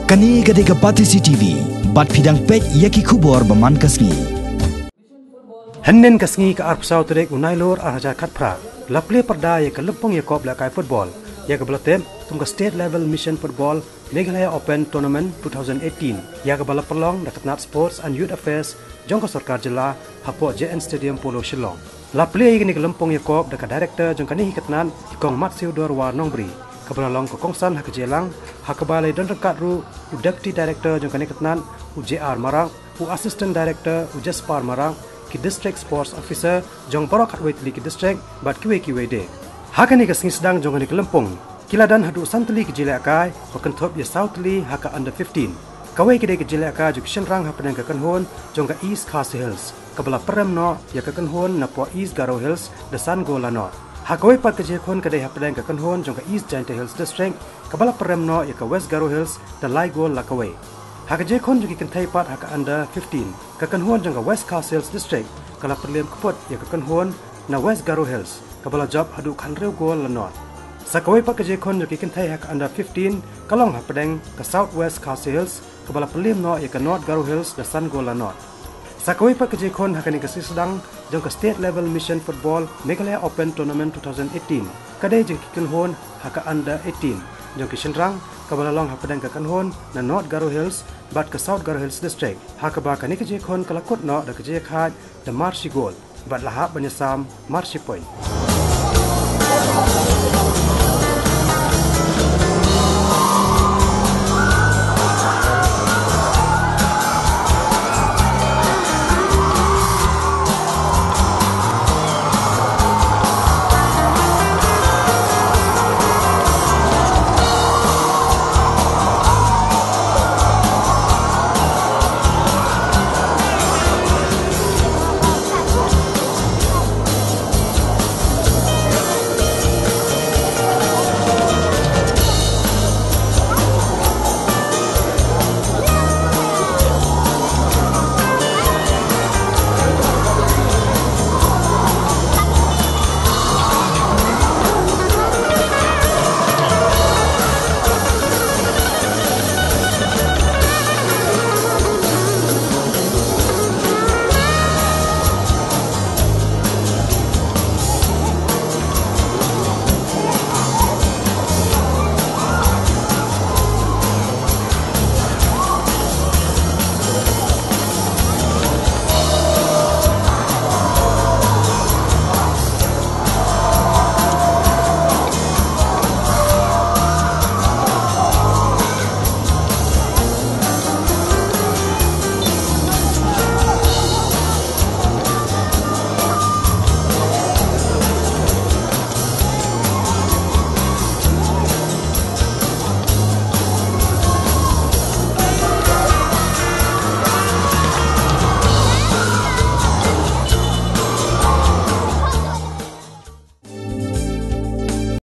Kani gade ka pati CCTV, bat pidang pet yaki kubor baman kasngi. Hennen kasngi ka arpsau terek unailor arhaja katpra. Laple perda ya ka Lympung ya kop lakai football. Ya ka balatem tum ka state level mission football Meghalaya Open Tournament 2018. Ya ka bala perlong dekat Nat Sports and Youth Affairs jongka sarkar jela hapo JN Stadium Polo Shillong. Laple ya ka Lympung ya kop dekat director jongka ni hikatnan ikong Matsiu Dor War Nongbri. Kabalalong ko kongsan hak jelang hak balai dan rekat ru deputy director jong kanek ketnan JR Marang assistant director Jaspar Marang ki district sports officer jong borok hatwait li ki district bat kiwe de hakani ka Sdang jong kanek Lympung kiladan hadu santli ki jilakai ko kentop ya southly hak under 15 kawai ki de ki jilakai juk shenrang hapen ka kanhon jong ka East Castle Hills kabala perem no ya ka kanhon na po East Garo Hills the Sun Gola no Hakawai pat kejekon kadai hapadang ka kanhon jong ka East Giant Hills District kabala peremno ya ka West Garo Hills the Laigo Lakawai. Hakajekon jong ikentai pat haka under 15 ka kanhon jong ka West Castle Hills District kala perlem kapot ya ka kanhon na West Garo Hills kabala job hadu kanreu gol lanot. Sakawai pat kejekon jong ikentai haka under 15 kalong hapadang ka Southwest Castle Hills kabala perlem no ya ka North Garo Hills the Sun Gol lanot. Sakawai pak kejekon hakani ka Sdang jong ka state level mission football Meghalaya Open Tournament 2018 kadai jong kikenhon haka under 18 jong ki shenrang kabalalong hapadang ka kanhon na North Garo Hills bat ka South Garo Hills District hakaba kani kejekon kalakot no da kejekhat the Marshi Goal bat lahap banyasam Marshi Point.